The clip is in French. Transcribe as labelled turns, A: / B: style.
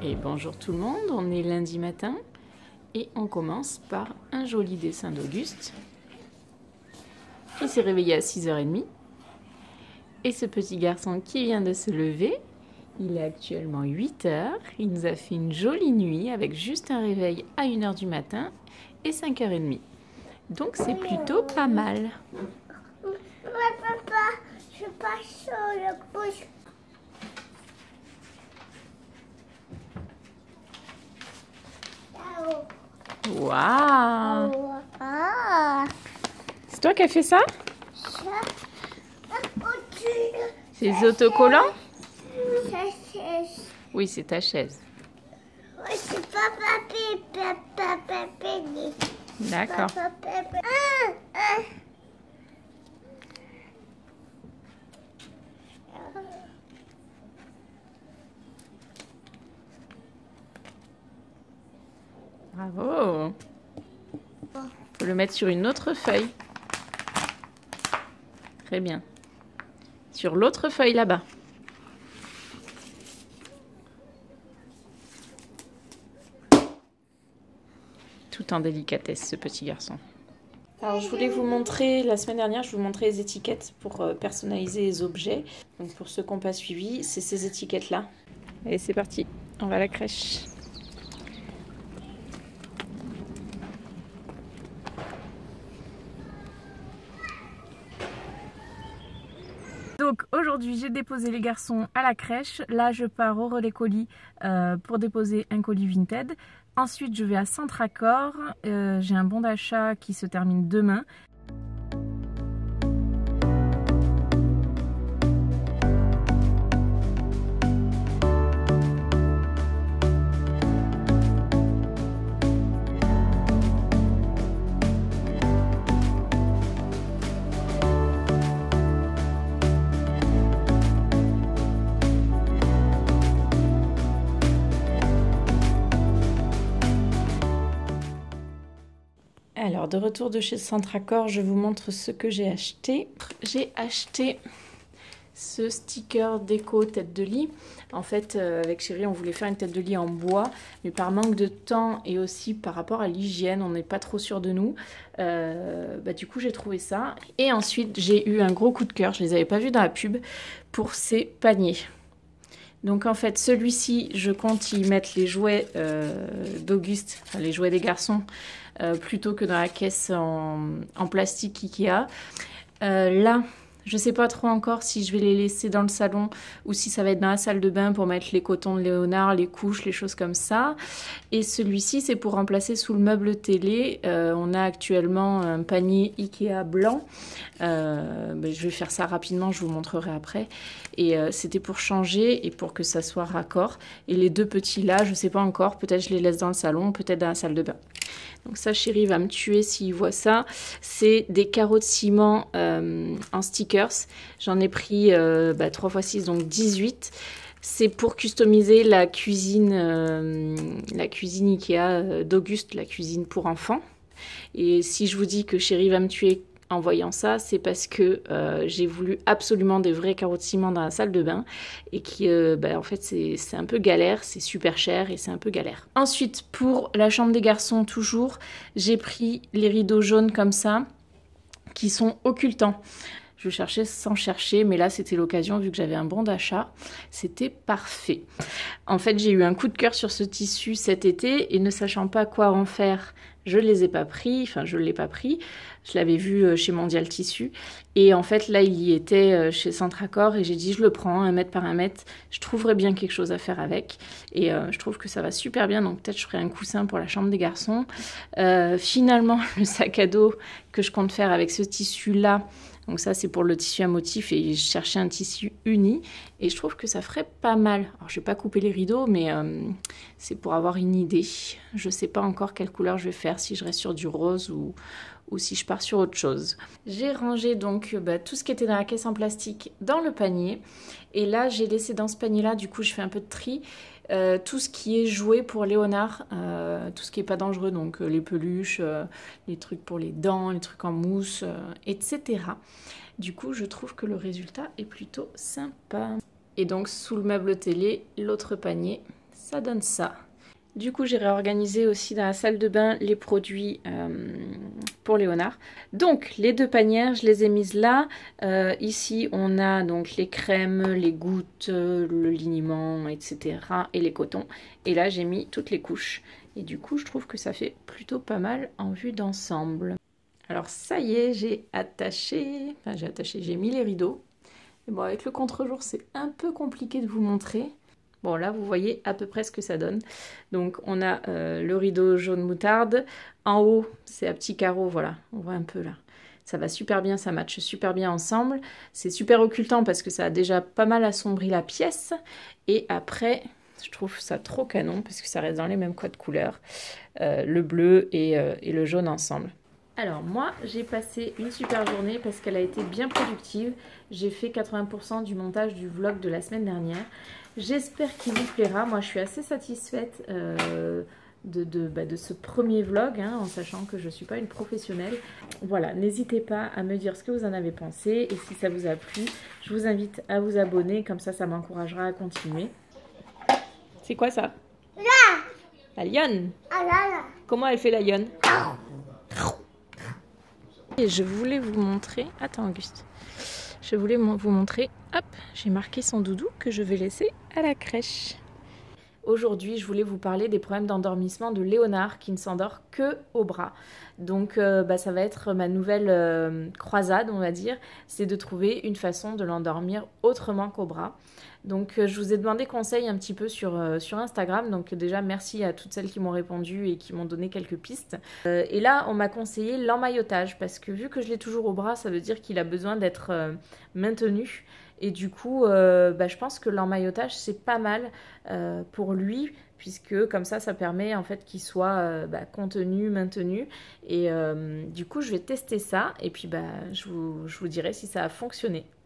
A: Et bonjour tout le monde, on est lundi matin et on commence par un joli dessin d'Auguste qui s'est réveillé à 6h30. Et ce petit garçon qui vient de se lever, il est actuellement 8h, il nous a fait une jolie nuit avec juste un réveil à 1h du matin et 5h30. Donc c'est plutôt pas mal.
B: Papa, je passe sur le pouce.
A: Waouh!
B: Ah,
A: C'est toi qui as fait ça?
B: ça,
A: C'est les autocollants?
B: ça, c'est...
A: Oui, c'est ta chaise.
B: Oui, c'est papa, Penny.
A: D'accord.
B: Papa.
A: Bravo! Faut le mettre sur une autre feuille. Très bien. Sur l'autre feuille là-bas. Tout en délicatesse, ce petit garçon. Alors, je voulais vous montrer, la semaine dernière, je vous montrais les étiquettes pour personnaliser les objets. Donc, pour ceux qui n'ont pas suivi, c'est ces étiquettes-là. Allez, c'est parti. On va à la crèche. Donc aujourd'hui j'ai déposé les garçons à la crèche, là je pars au relais colis pour déposer un colis Vinted. Ensuite je vais à Centracor, j'ai un bon d'achat qui se termine demain. Alors, de retour de chez Centracor, je vous montre ce que j'ai acheté. J'ai acheté ce sticker déco tête de lit. En fait, avec Chérie, on voulait faire une tête de lit en bois, mais par manque de temps et aussi par rapport à l'hygiène, on n'est pas trop sûr de nous. Du coup, j'ai trouvé ça. Et ensuite, j'ai eu un gros coup de cœur, je ne les avais pas vus dans la pub, pour ces paniers. Donc en fait, celui-ci, je compte y mettre les jouets d'Auguste, enfin les jouets des garçons, plutôt que dans la caisse en plastique Ikea. Là, je ne sais pas trop encore si je vais les laisser dans le salon ou si ça va être dans la salle de bain pour mettre les cotons de Léonard, les couches, les choses comme ça. Et celui-ci, c'est pour remplacer sous le meuble télé. On a actuellement un panier Ikea blanc. Je vais faire ça rapidement, je vous montrerai après. Et c'était pour changer et pour que ça soit raccord. Et les deux petits là, je ne sais pas encore, peut-être je les laisse dans le salon, peut-être dans la salle de bain. Donc ça, Chérie va me tuer s'il voit ça. C'est des carreaux de ciment en stickers. J'en ai pris 3 x 6, donc 18. C'est pour customiser la cuisine Ikea d'Auguste, la cuisine pour enfants. Et si je vous dis que Chérie va me tuer en voyant ça, c'est parce que j'ai voulu absolument des vrais carreaux de ciment dans la salle de bain et qui, en fait, c'est un peu galère, c'est super cher et c'est un peu galère. Ensuite, pour la chambre des garçons, toujours, j'ai pris les rideaux jaunes comme ça, qui sont occultants. Je cherchais sans chercher, mais là, c'était l'occasion, vu que j'avais un bon d'achat. C'était parfait. En fait, j'ai eu un coup de cœur sur ce tissu cet été et ne sachant pas quoi en faire, je ne les ai pas pris. Enfin, je ne l'ai pas pris. Je l'avais vu chez Mondial Tissu. Et en fait, là, il y était chez Centracor et j'ai dit, je le prends, 1 mètre par 1 mètre. Je trouverais bien quelque chose à faire avec. Et je trouve que ça va super bien. Donc, peut-être je ferai un coussin pour la chambre des garçons. Finalement, le sac à dos que je compte faire avec ce tissu-là, donc ça, c'est pour le tissu à motif et je cherchais un tissu uni et je trouve que ça ferait pas mal. Alors, je vais pas couper les rideaux, mais c'est pour avoir une idée. Je sais pas encore quelle couleur je vais faire, si je reste sur du rose ou si je pars sur autre chose. J'ai rangé donc tout ce qui était dans la caisse en plastique dans le panier. Et là, j'ai laissé dans ce panier-là, du coup, je fais un peu de tri. Tout ce qui est jouet pour Léonard, tout ce qui n'est pas dangereux, donc les peluches, les trucs pour les dents, les trucs en mousse, etc. Du coup, je trouve que le résultat est plutôt sympa. Et donc, sous le meuble télé, l'autre panier, ça donne ça. Du coup, j'ai réorganisé aussi dans la salle de bain les produits pour Léonard. Donc, les 2 panières, je les ai mises là. Ici, on a donc les crèmes, les gouttes, le liniment, etc. et les cotons. Et là, j'ai mis toutes les couches. Et du coup, je trouve que ça fait plutôt pas mal en vue d'ensemble. Alors, ça y est, j'ai attaché. Enfin, j'ai mis les rideaux. Et bon, avec le contre-jour, c'est un peu compliqué de vous montrer. Bon, là, vous voyez à peu près ce que ça donne. Donc, on a le rideau jaune moutarde. En haut, c'est à petits carreaux, voilà. On voit un peu là. Ça va super bien, ça matche super bien ensemble. C'est super occultant parce que ça a déjà pas mal assombri la pièce. Et après, je trouve ça trop canon parce que ça reste dans les mêmes codes couleurs. Le bleu et le jaune ensemble. Alors moi, j'ai passé une super journée parce qu'elle a été bien productive. J'ai fait 80% du montage du vlog de la semaine dernière. J'espère qu'il vous plaira. Moi, je suis assez satisfaite de ce premier vlog, hein, en sachant que je ne suis pas une professionnelle. Voilà, n'hésitez pas à me dire ce que vous en avez pensé. Et si ça vous a plu, je vous invite à vous abonner. Comme ça m'encouragera à continuer. C'est quoi ça?
B: Là.
A: La lionne.
B: Ah là là.
A: Comment elle fait la lionne? Et je voulais vous montrer... Attends, Auguste. Je voulais vous montrer... Hop, j'ai marqué son doudou que je vais laisser à la crèche. Aujourd'hui, je voulais vous parler des problèmes d'endormissement de Léonard qui ne s'endort que au bras. Donc, ça va être ma nouvelle croisade, on va dire. C'est de trouver une façon de l'endormir autrement qu'au bras. Donc, je vous ai demandé conseil un petit peu sur Instagram. Donc, déjà, merci à toutes celles qui m'ont répondu et qui m'ont donné quelques pistes. Et là, on m'a conseillé l'emmaillotage parce que vu que je l'ai toujours au bras, ça veut dire qu'il a besoin d'être maintenu. Et du coup, je pense que l'emmaillotage, c'est pas mal pour lui, puisque comme ça permet en fait qu'il soit contenu, maintenu. Et du coup, je vais tester ça, et puis je vous dirai si ça a fonctionné.